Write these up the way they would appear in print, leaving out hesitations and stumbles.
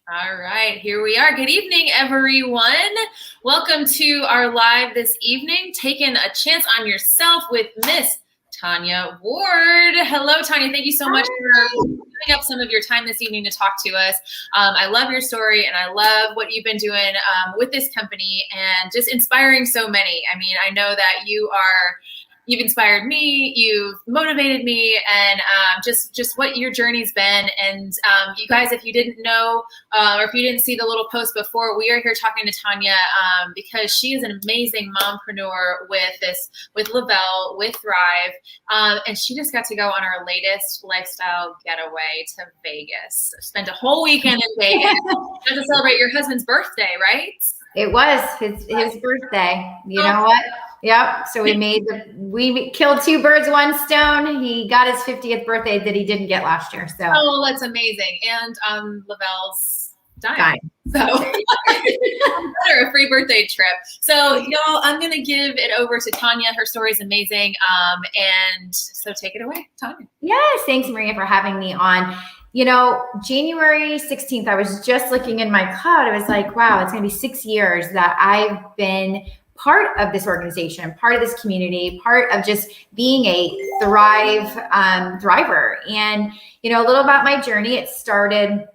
All right, here we are. Good evening, everyone. Welcome to our live this evening, Taking a Chance on Yourself with Miss Tanya Ward. Hello, Tanya. Thank you so much for giving up some of your time this evening to talk to us. I love your story, and I love what you've been doing with this company and just inspiring so many. I mean, I know that you've inspired me, you've motivated me, and just what your journey's been. And you guys, if you didn't know, or if you didn't see the little post before, we are here talking to Tanya because she is an amazing mompreneur with Lavelle, with Thrive, and she just got to go on her latest lifestyle getaway to Vegas. Spent a whole weekend in Vegas. Got to celebrate your husband's birthday, right? It was his birthday. You know what? Yep. So we killed two birds, one stone. He got his 50th birthday that he didn't get last year. So that's amazing. And Lavelle's dying. So a free birthday trip. So y'all, I'm gonna give it over to Tanya. Her story is amazing. And so take it away, Tanya. Yes, thanks, Maria, for having me on. January 16th, I was just looking in my cloud. I was like, wow, it's going to be 6 years that I've been part of this organization, part of this community, part of just being a thriver. And, a little about my journey, it started,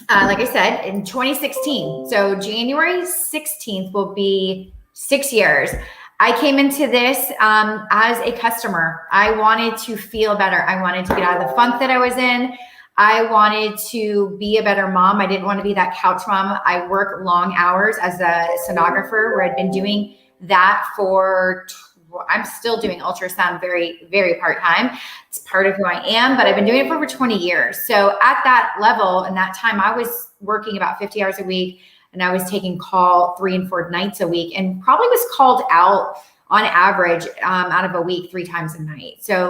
like I said, in 2016. So January 16th will be 6 years. I came into this as a customer. I wanted to feel better. I wanted to get out of the funk that I was in. I wanted to be a better mom. I didn't want to be that couch mom. I work long hours as a sonographer, where I'd been doing that I'm still doing ultrasound very, very part-time. It's part of who I am, but I've been doing it for over 20 years. So at that level and that time, I was working about 50 hours a week, and I was taking call 3 and 4 nights a week, and probably was called out on average out of a week 3 times a night. So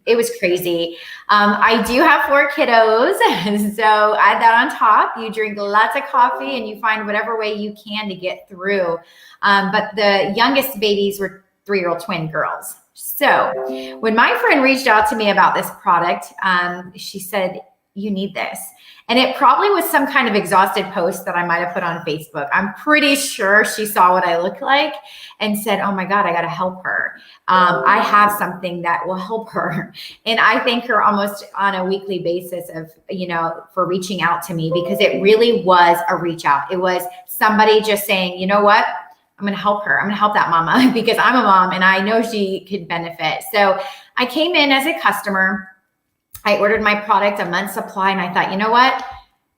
it was crazy. I do have 4 kiddos. So add that on top. You drink lots of coffee and you find whatever way you can to get through. But the youngest babies were 3-year-old twin girls. So when my friend reached out to me about this product, she said, you need this. And it probably was some kind of exhausted post that I might have put on Facebook. I'm pretty sure she saw what I look like and said, oh my God, I got to help her. I have something that will help her. And I thank her almost on a weekly basis for reaching out to me, because it really was a reach out. It was somebody just saying, you know what? I'm going to help her. I'm going to help that mama because I'm a mom and I know she could benefit. So I came in as a customer. I ordered my product, a month's supply, and I thought, you know what?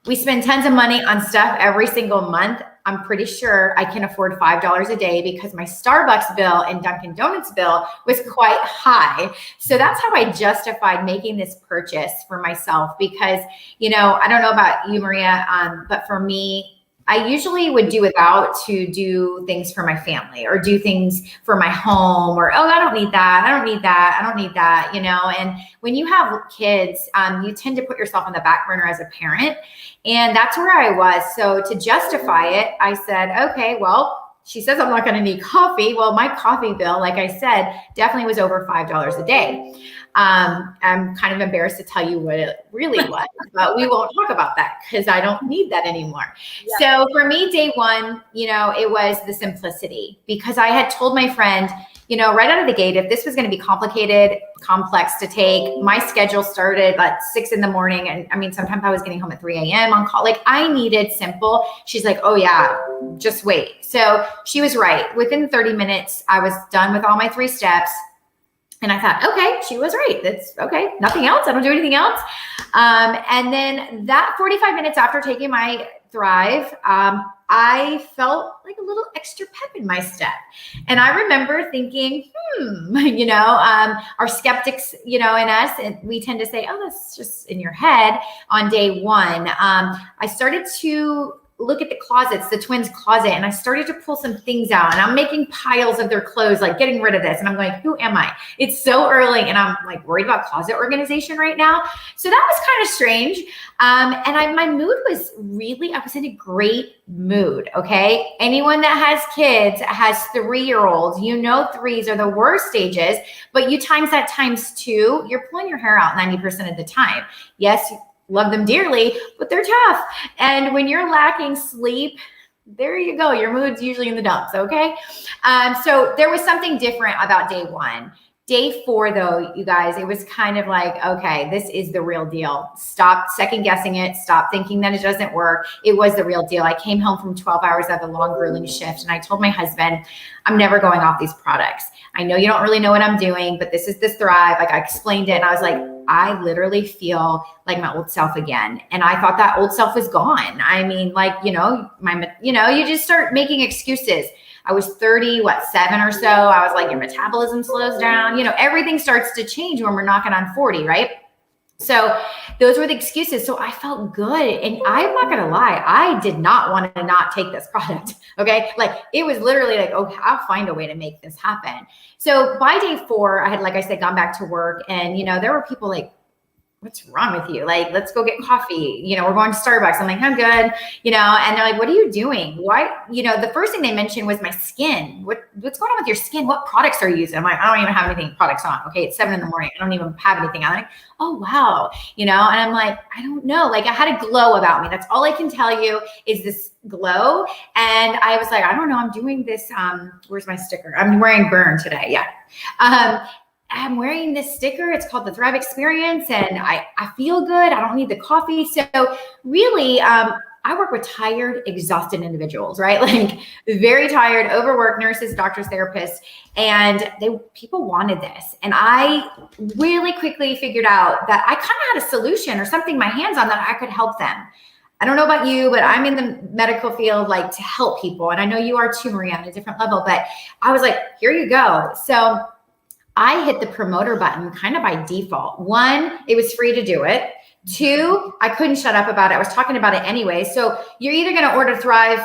We spend tons of money on stuff every single month. I'm pretty sure I can afford $5 a day, because my Starbucks bill and Dunkin' Donuts bill was quite high. So that's how I justified making this purchase for myself, because, I don't know about you, Maria, but for me, I usually would do without to do things for my family or do things for my home, or, oh, I don't need that. I don't need that. I don't need that, and when you have kids, you tend to put yourself on the back burner as a parent. And that's where I was. So to justify it, I said, okay, well, she says I'm not going to need coffee. Well, my coffee bill, like I said, definitely was over $5 a day. I'm kind of embarrassed to tell you what it really was, but we won't talk about that because I don't need that anymore. Yeah. So for me, day one, it was the simplicity, because I had told my friend, right out of the gate, if this was going to be complicated, complex to take, my schedule started at 6 in the morning. And I mean, sometimes I was getting home at 3 a.m. on call. I needed simple. She's like, oh yeah, just wait. So she was right. Within 30 minutes, I was done with all my 3 steps. And I thought, okay, she was right. That's okay. Nothing else. I don't do anything else. And then that 45 minutes after taking my Thrive, I felt like a little extra pep in my step. And I remember thinking, our skeptics, in us, and we tend to say, oh, that's just in your head on day one. I started to look at the closets, the twins' closet, and I started to pull some things out, and I'm making piles of their clothes, getting rid of this. And I'm going, who am I? It's so early, and I'm worried about closet organization right now. So that was kind of strange. And my mood was I was in a great mood. Okay. Anyone that has kids has 3-year-olds, 3s are the worst stages, but you times that times 2, you're pulling your hair out 90% of the time. Yes, love them dearly, but they're tough. And when you're lacking sleep, there you go. Your mood's usually in the dumps. Okay. So there was something different about day one. Day 4, though, you guys, it was kind of like, okay, this is the real deal. Stop second guessing it. Stop thinking that it doesn't work. It was the real deal. I came home from 12 hours of a long, grueling shift, and I told my husband, I'm never going off these products. I know you don't really know what I'm doing, but this is this Thrive. Like, I explained it, and I was like, I literally feel like my old self again. And I thought that old self was gone. I mean, like, you just start making excuses. I was 37 or so. I was like, your metabolism slows down. Everything starts to change when we're knocking on 40, right? So those were the excuses. So I felt good. And I'm not going to lie. I did not want to not take this product. Okay. Like, it was literally like, oh, I'll find a way to make this happen. So by day 4, I had, like I said, gone back to work, and, there were people like, what's wrong with you? Like, let's go get coffee. We're going to Starbucks. I'm like, I'm good. And they're like, what are you doing? Why? The first thing they mentioned was my skin. What's going on with your skin? What products are you using? I'm like, I don't even have anything products on. Okay. It's 7 a.m. I don't even have anything on. I'm like, oh, wow. And I'm like, I don't know. Like, I had a glow about me. That's all I can tell you is this glow. And I was like, I don't know. I'm doing this. Where's my sticker? I'm wearing Burn today. Yeah. I'm wearing this sticker. It's called the Thrive Experience, and I feel good. I don't need the coffee. So really, I work with tired, exhausted individuals, right? Like, very tired, overworked nurses, doctors, therapists, and people wanted this. And I really quickly figured out that I kind of had a solution or something in my hands on that I could help them. I don't know about you, but I'm in the medical field, like, to help people. And I know you are too, Maria, on a different level, but I was like, here you go. So I hit the promoter button kind of by default. 1, it was free to do it. 2, I couldn't shut up about it. I was talking about it anyway. So you're either going to order Thrive,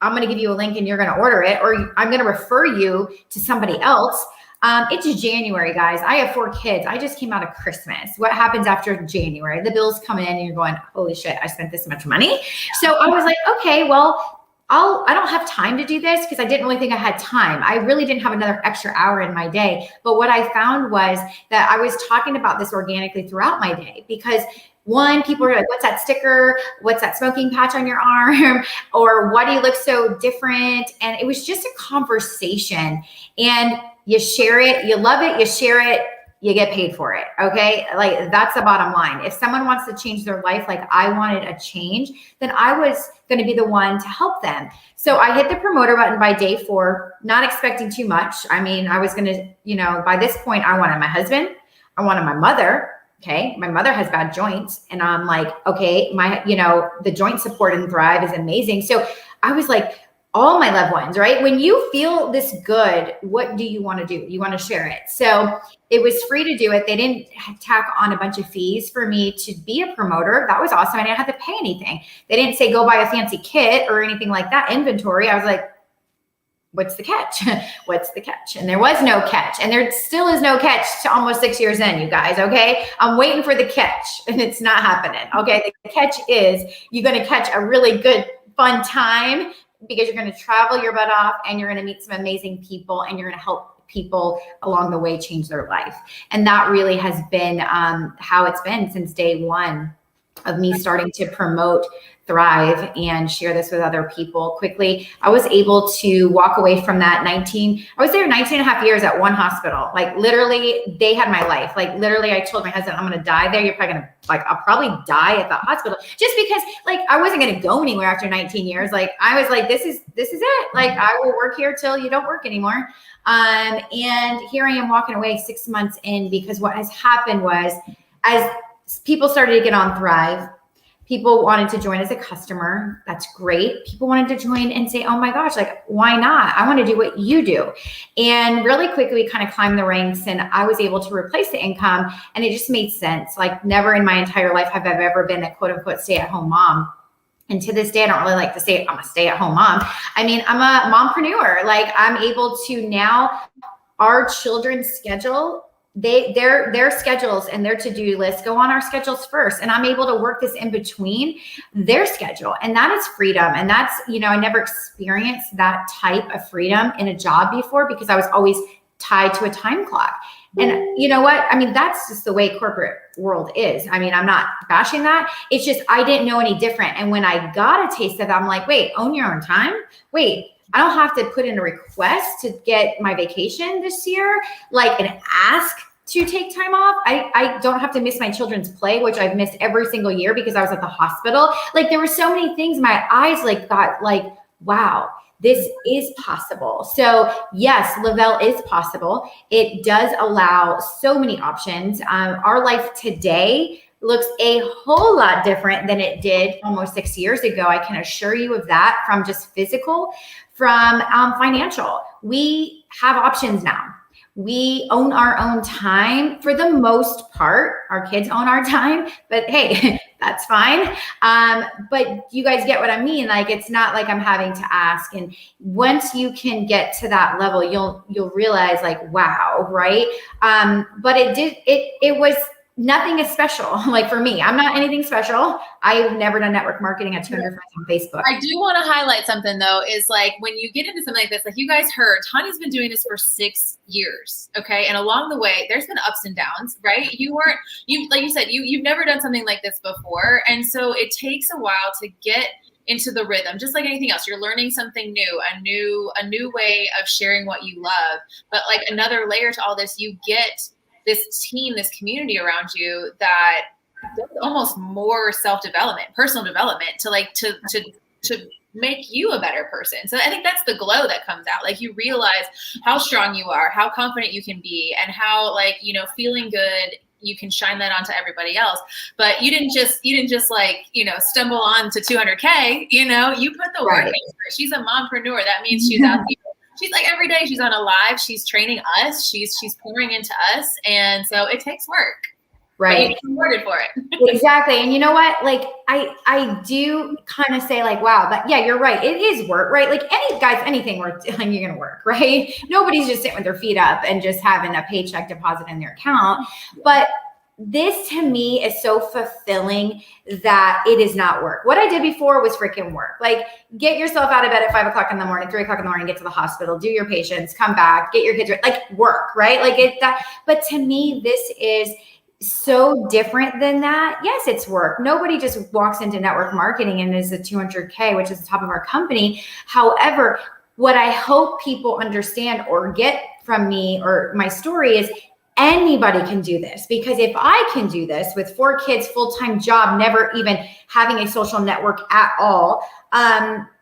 I'm going to give you a link and you're going to order it, or I'm going to refer you to somebody else. It's January, guys. I have 4 kids. I just came out of Christmas. What happens after January? The bills come in and you're going, holy shit, I spent this much money. So I was like, okay, well, I don't have time to do this, because I didn't really think I had time. I really didn't have another extra hour in my day. But what I found was that I was talking about this organically throughout my day, because 1, people are like, what's that sticker? What's that smoking patch on your arm? Or why do you look so different? And it was just a conversation, and you share it, you love it, you share it, you get paid for it. Okay. Like, that's the bottom line. If someone wants to change their life, like I wanted a change, then I was going to be the one to help them. So I hit the promoter button by day 4, not expecting too much. I mean, I was going to, by this point, I wanted my husband. I wanted my mother. Okay. My mother has bad joints, and I'm like, okay, the joint support in Thrive is amazing. So I was like, all my loved ones, right? When you feel this good, what do you want to do? You want to share it. So it was free to do it. They didn't tack on a bunch of fees for me to be a promoter. That was awesome. I didn't have to pay anything. They didn't say, go buy a fancy kit or anything like that. Inventory. I was like, what's the catch? What's the catch? And there was no catch. And there still is no catch to almost 6 years in, you guys. Okay. I'm waiting for the catch, and it's not happening. Okay. The catch is you're going to catch a really good, fun time, because you're going to travel your butt off, and you're going to meet some amazing people, and you're going to help people along the way change their life. And that really has been how it's been since day 1 of me starting to promote Thrive and share this with other people quickly. I was able to walk away from that I was there 19 and a half years at one hospital. Like, literally, they had my life. Like, literally, I told my husband, I'm going to die there. You're probably going to, like, I'll probably die at the hospital, just because, like, I wasn't going to go anywhere after 19 years. Like, I was like, this is it. Like, I will work here till you don't work anymore. And here I am walking away 6 months in, because what has happened was, as people started to get on Thrive, people wanted to join as a customer. That's great. People wanted to join and say, oh my gosh, like, why not? I want to do what you do. And really quickly, we kind of climbed the ranks, and I was able to replace the income, and it just made sense. Like, never in my entire life have I ever been a quote unquote stay-at-home mom. And to this day, I don't really like to say I'm a stay-at-home mom. I mean, I'm a mompreneur. Like, I'm able to now, our children's schedule, their schedules and their to-do lists go on our schedules first. And I'm able to work this in between their schedule. And that is freedom. And that's, I never experienced that type of freedom in a job before, because I was always tied to a time clock. And you know what? I mean, that's just the way corporate world is. I mean, I'm not bashing that. It's just, I didn't know any different. And when I got a taste of that, I'm like, wait, own your own time. Wait, I don't have to put in a request to get my vacation this year, like an ask to take time off. I don't have to miss my children's play, which I've missed every single year because I was at the hospital. Like there were so many things my eyes like got like, wow, this is possible. So yes, Lavelle is possible. It does allow so many options. Our life today looks a whole lot different than it did almost 6 years ago. I can assure you of that, from just physical, from financial. We have options now. We own our own time for the most part. Our kids own our time, but hey, that's fine. But you guys get what I mean? Like, it's not like I'm having to ask. And once you can get to that level, you'll realize like, wow, right? But it was nothing is special. Like for me, I'm not anything special. I've never done network marketing at 200 friends on Facebook. I do want to highlight something though, is like when you get into something like this, like you guys heard, Tanya's been doing this for 6 years. Okay. And along the way, there's been ups and downs, right? Like you said, you've never done something like this before. And so it takes a while to get into the rhythm, just like anything else. You're learning something new, a new way of sharing what you love. But like another layer to all this, you get this team, this community around you that does almost more self-development, personal development to make you a better person. So I think that's the glow that comes out. Like you realize how strong you are, how confident you can be, and how like, feeling good, you can shine that onto everybody else. But you didn't just like, stumble on to 200K, you put the work into it. She's a mompreneur. That means she's out there. She's like every day she's on a live, she's training us, she's pouring into us. And so it takes work. Right. You're rewarded for it. Exactly. And you know what? Like I do kind of say like, wow, but yeah, you're right. It is work, right? Like anything worth doing, you're going to work, right? Nobody's just sitting with their feet up and just having a paycheck deposit in their account. But this to me is so fulfilling that it is not work. What I did before was freaking work. Like get yourself out of bed at 5 o'clock in the morning, 3 o'clock in the morning, get to the hospital, do your patients, come back, get your kids, like work, right? Like but to me, this is so different than that. Yes, it's work. Nobody just walks into network marketing and is a 200K, which is the top of our company. However, what I hope people understand or get from me or my story is anybody can do this. Because if I can do this with 4 kids, full-time job, never even having a social network at all,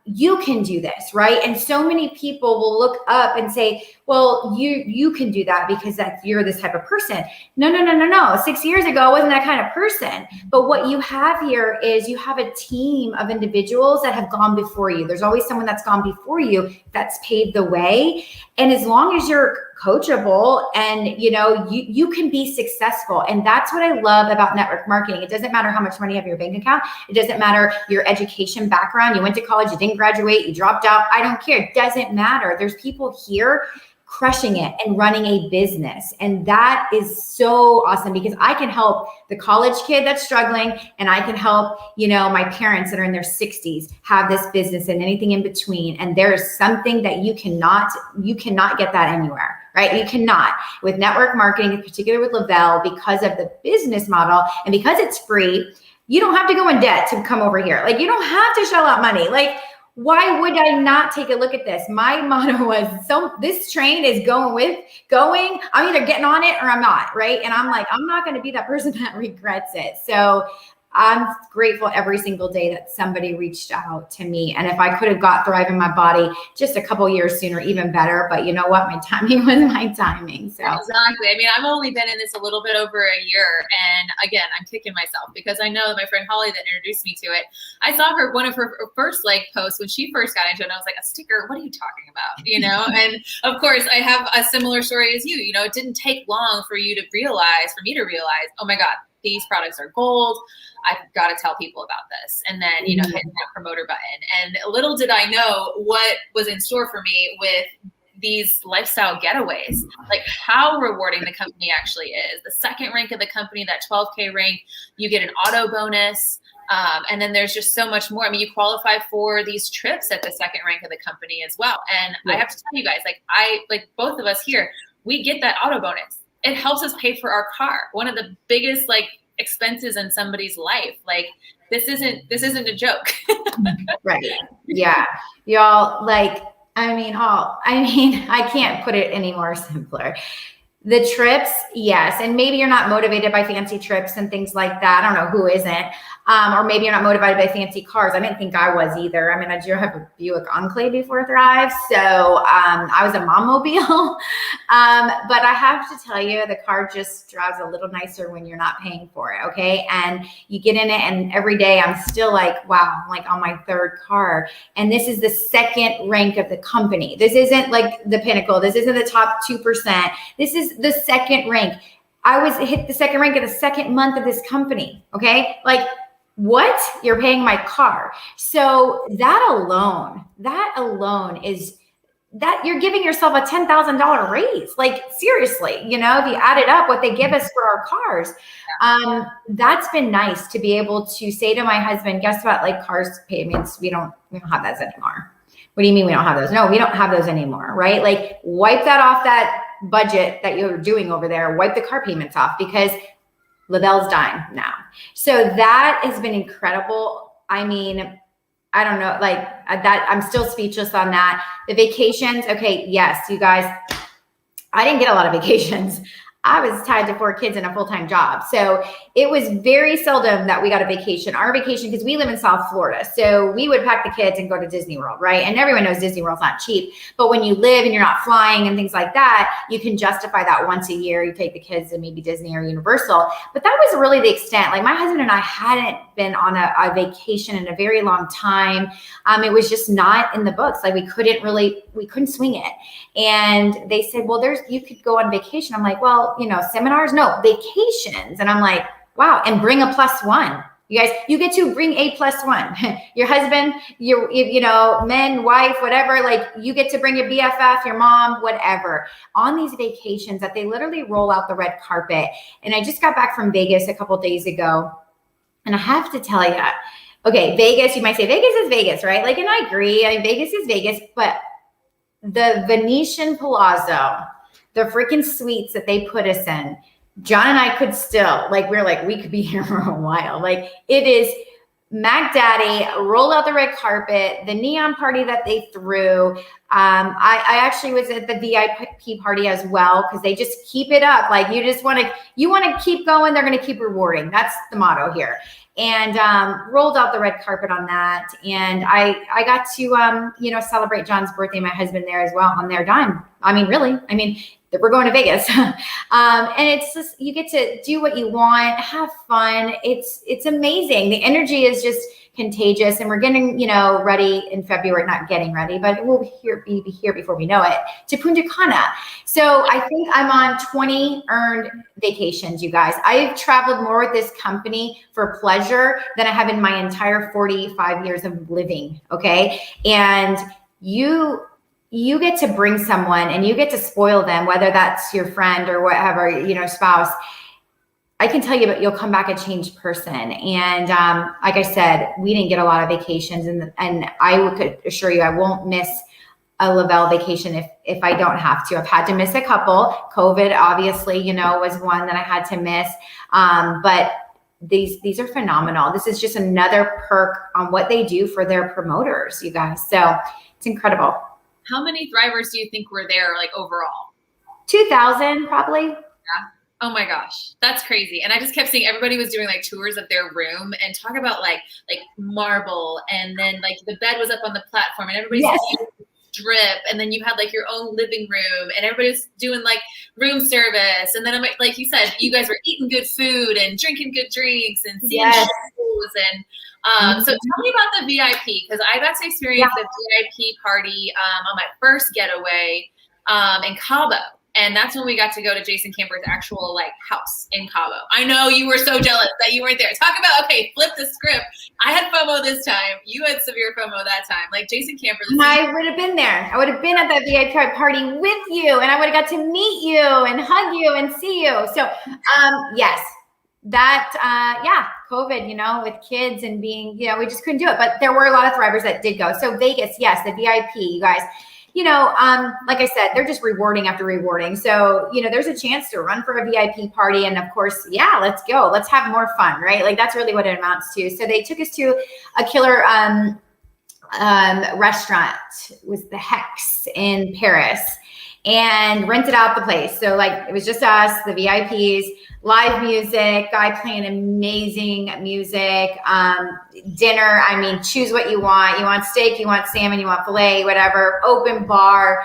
you can do this, right? And so many people will look up and say, well, you can do that because you're this type of person. No. 6 years ago, I wasn't that kind of person. But what you have here is you have a team of individuals that have gone before you. There's always someone that's gone before you that's paved the way. And as long as you're coachable and you can be successful. And that's what I love about network marketing. It doesn't matter how much money you have in your bank account. It doesn't matter your education background. You went to college, you didn't graduate, you dropped out. I don't care. It doesn't matter. There's people here crushing it and running a business. And that is so awesome because I can help the college kid that's struggling, and I can help, my parents that are in their 60s have this business and anything in between. And there is something that you cannot get that anywhere, right? You cannot with network marketing, in particular with Lavelle, because of the business model and because it's free. You don't have to go in debt to come over here. Like you don't have to shell out money. Like, why would I not take a look at this? My motto was, this train is going. I'm either getting on it or I'm not, right? And I'm like, I'm not going to be that person that regrets it. So I'm grateful every single day that somebody reached out to me. And if I could have got Thrive in my body just a couple years sooner, even better. But you know what? My timing was my timing. So exactly. I mean, I've only been in this a little bit over a year. And again, I'm kicking myself because I know that my friend Holly that introduced me to it, I saw one of her first posts when she first got into it. And I was like, a sticker? What are you talking about? And of course I have a similar story as you. It didn't take long for me to realize, oh my God, these products are gold. I've got to tell people about this. And then, hitting that promoter button. And little did I know what was in store for me with these lifestyle getaways, like how rewarding the company actually is. The second rank of the company, that 12K rank, you get an auto bonus. And then there's just so much more. I mean, you qualify for these trips at the second rank of the company as well. And I have to tell you guys, like both of us here, we get that auto bonus. it helps us pay for our car. One of the biggest like expenses in somebody's life. Like this isn't a joke. Right. Yeah. Y'all, like, I can't put it any more simpler. The trips, yes. And maybe you're not motivated by fancy trips and things like that. I don't know who isn't. Or maybe you're not motivated by fancy cars. I didn't think I was either. I mean, I do have a Buick Enclave before Thrive. So I was a mom-mobile. But I have to tell you, the car just drives a little nicer when you're not paying for it. Okay. And you get in it and every day I'm still like, wow, I'm like on my third car. And this is the second rank of the company. This isn't like the pinnacle. This isn't the top 2%. This is the second rank. I was hit the second rank of the second month of this company. Okay. Like, what? You're paying my car. So that alone is that you're giving yourself a $10,000 raise. Like seriously, if you added up what they give us for our cars, that's been nice to be able to say to my husband, guess what? Like cars payments, we don't have those anymore. What do you mean we don't have those? No, we don't have those anymore. Right? Like wipe that off that budget that you're doing over there, wipe the car payments off because Lavelle's dying now. So that has been incredible. I mean, I don't know, like that, I'm still speechless on that. The vacations. Okay. Yes, you guys, I didn't get a lot of vacations. I was tied to 4 kids and a full-time job. So it was very seldom that we got a vacation. Our vacation, because we live in South Florida. So we would pack the kids and go to Disney World, right? And everyone knows Disney World's not cheap. But when you live and you're not flying and things like that, you can justify that once a year. You take the kids to maybe Disney or Universal. But that was really the extent. Like my husband and I hadn't been on a vacation in a very long time. It was just not in the books. Like we couldn't swing it. And they said, well, you could go on vacation. I'm like, well, seminars, no, vacations. And I'm like, wow. And bring a +1. You guys, you get to bring a +1, your husband, your, men, wife, whatever, like you get to bring your BFF, your mom, whatever on these vacations that they literally roll out the red carpet. And I just got back from Vegas a couple of days ago. And I have to tell you, okay, Vegas, you might say Vegas is Vegas, right? Like, and I agree. Vegas is Vegas, but the Venetian Palazzo, the freaking suites that they put us in, John and I could still, we could be here for a while. Like it is Mac Daddy, rolled out the red carpet, the neon party that they threw. I actually was at the VIP party as well because they just keep it up. Like you want to keep going. They're going to keep rewarding. That's the motto here. And rolled out the red carpet on that. And I got to, celebrate John's birthday, my husband there as well on their dime. I mean, really, we're going to Vegas. And it's just, you get to do what you want, have fun. It's amazing. The energy is just contagious and we're getting, ready in February, not getting ready, but we'll be here before we know it to Punta Cana. So I think I'm on 20 earned vacations, you guys. I've traveled more with this company for pleasure than I have in my entire 45 years of living. Okay. And you get to bring someone and you get to spoil them, whether that's your friend or whatever, spouse. I can tell you, but you'll come back a changed person. And like I said, we didn't get a lot of vacations, and I could assure you I won't miss a Lavelle vacation if I don't have to. I've had to miss a couple. COVID, obviously, was one that I had to miss. But these are phenomenal. This is just another perk on what they do for their promoters, you guys. So it's incredible. How many Thrivers do you think were there, like overall? 2,000 probably. Yeah. Oh my gosh, that's crazy. And I just kept seeing everybody was doing like tours of their room and talk about like marble, and then like the bed was up on the platform and everybody's drip, and then you had like your own living room and everybody was doing like room service, and then I'm like you said, you guys were eating good food and drinking good drinks and seeing shows and so tell me about the VIP, because I got to experience the VIP party on my first getaway in Cabo. And that's when we got to go to Jason Camper's actual like house in Cabo. I know you were so jealous that you weren't there. Talk about, okay, flip the script. I had FOMO this time. You had severe FOMO that time. Like Jason Camper. I would have been there. I would have been at that VIP party with you, and I would have got to meet you and hug you and see you. So yes, that, COVID, with kids and being, we just couldn't do it. But there were a lot of Thrivers that did go. So Vegas, yes, the VIP, you guys. like I said, they're just rewarding after rewarding. So, there's a chance to run for a VIP party. And of course, yeah, let's go. Let's have more fun, right? Like that's really what it amounts to. So they took us to a killer restaurant, was the Hex in Paris, and rented out the place. So like it was just us, the VIPs, live music, guy playing amazing music, dinner. I mean, choose what you want. You want steak, you want salmon, you want filet, whatever, open bar.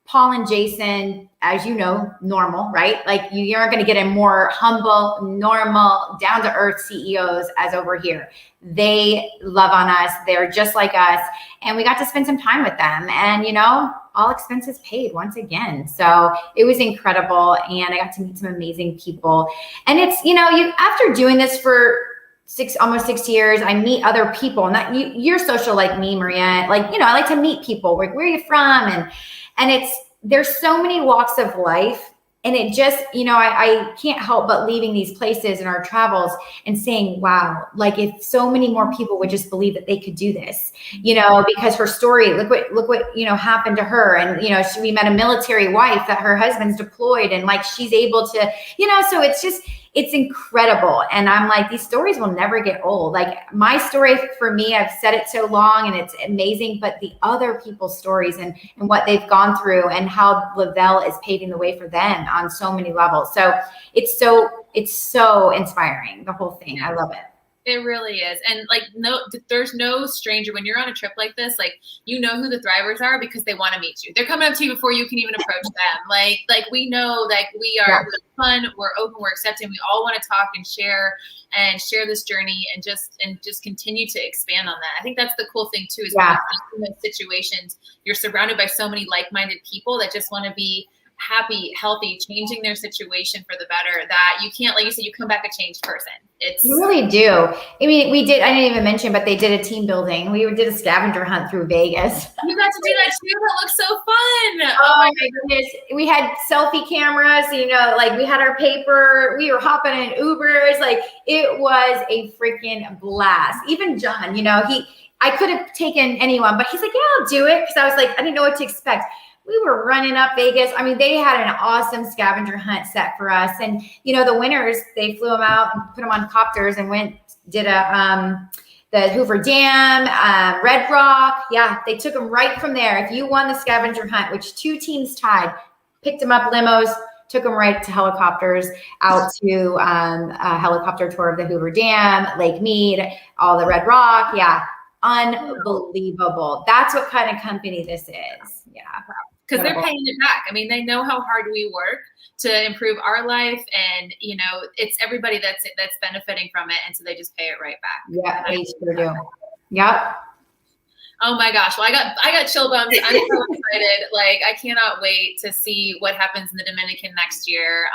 Paul and Jason, as you know, normal, right? Like you aren't going to get a more humble, normal, down to earth CEOs as over here. They love on us. They're just like us. And we got to spend some time with them, and, all expenses paid once again. So it was incredible. And I got to meet some amazing people. And it's, after doing this for almost 6 years, I meet other people. Not you're social like me, Maria. Like, I like to meet people. Like, where are you from? And there's so many walks of life. And it just, I can't help but leaving these places in our travels and saying, wow, like if so many more people would just believe that they could do this, because her story, look what, happened to her. And, we met a military wife that her husband's deployed, and like, she's able to, so it's incredible. And I'm like, these stories will never get old. Like my story, for me, I've said it so long and it's amazing, but the other people's stories and what they've gone through and how Lavelle is paving the way for them on so many levels. So it's so inspiring, the whole thing. I love it. It really is. And like, there's no stranger when you're on a trip like this, like, who the thrivers are because they want to meet you. They're coming up to you before you can even approach them. Like we know, like we are fun, we're open, we're accepting. We all want to talk and share this journey and just continue to expand on that. I think that's the cool thing too, is when in those situations, you're surrounded by so many like-minded people that just want to be happy, healthy, changing their situation for the better, that you can't, like you said, you come back a changed person. You really do. I mean, I didn't even mention, but they did a team building. We did a scavenger hunt through Vegas. You got to do that too. That looks so fun. Oh my goodness. We had selfie cameras, like we had our paper, we were hopping in Ubers. Like it was a freaking blast. Even John, I could have taken anyone, but he's like, yeah, I'll do it. Cause I was like, I didn't know what to expect. We were running up Vegas. I mean, they had an awesome scavenger hunt set for us. And, the winners, they flew them out and put them on copters and did the Hoover Dam, Red Rock. Yeah, they took them right from there. If you won the scavenger hunt, which 2 teams tied, picked them up limos, took them right to helicopters out to a helicopter tour of the Hoover Dam, Lake Mead, all the Red Rock. Yeah, unbelievable. That's what kind of company this is. Yeah. Because they're paying it back. I mean, they know how hard we work to improve our life, and it's everybody that's benefiting from it, and so they just pay it right back. Yeah, they sure do. Yep. Oh my gosh. Well, I got chill bumps. I'm so excited. Like, I cannot wait to see what happens in the Dominican next year.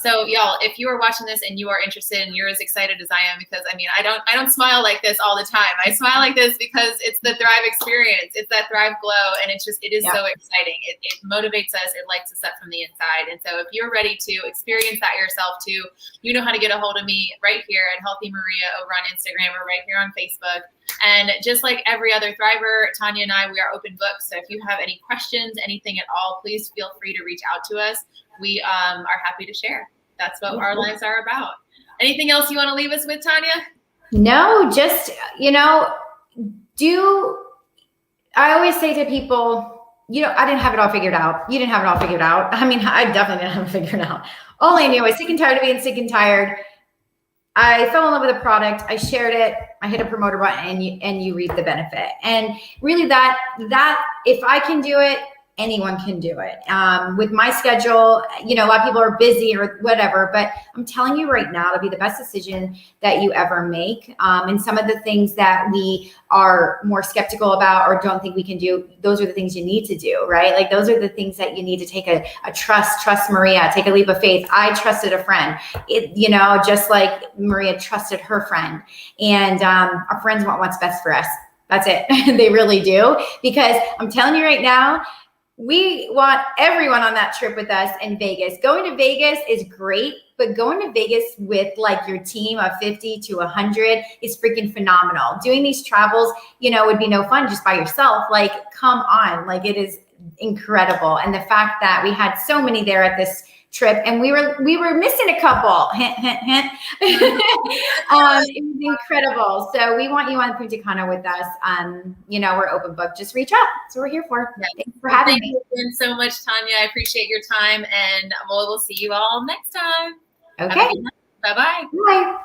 So y'all, if you are watching this and you are interested and you're as excited as I am, because I mean, I don't smile like this all the time. I smile like this because it's the Thrive experience. It's that Thrive glow. And it is so exciting. It motivates us. It lights us up from the inside. And so if you're ready to experience that yourself too, you know how to get a hold of me right here at Healthy Maria over on Instagram or right here on Facebook. And just like every other Thriver, Tanya and I, we are open books. So if you have any questions, anything at all, please feel free to reach out to us. We are happy to share. That's what our lives are about. Anything else you want to leave us with, Tanya? No, just, I always say to people, I didn't have it all figured out. You didn't have it all figured out. I mean, I definitely didn't have it figured out. All I knew, I was sick and tired of being sick and tired. I fell in love with the product. I shared it. I hit a promoter button and you reap the benefit. And really that if I can do it, anyone can do it. With my schedule, a lot of people are busy or whatever, but I'm telling you right now, it'll be the best decision that you ever make. And some of the things that we are more skeptical about or don't think we can do, those are the things you need to do, right? Like those are the things that you need to take a trust Maria, take a leap of faith. I trusted a friend, just like Maria trusted her friend. And our friends want what's best for us. That's it. They really do. Because I'm telling you right now, we want everyone on that trip with us in Vegas. Going to Vegas is great, but going to Vegas with like your team of 50 to 100 is freaking phenomenal. Doing these travels, would be no fun just by yourself. Like, come on. Like incredible. And the fact that we had so many there at this trip, and we were missing a couple. Hint, hint, hint. It was incredible. So we want you on Punta Cana with us. We're open book. Just reach out. That's what we're here for. Yes. Thanks for having me. Thank you so much, Tanya. I appreciate your time, and we'll see you all next time. Okay. Bye-bye. Bye.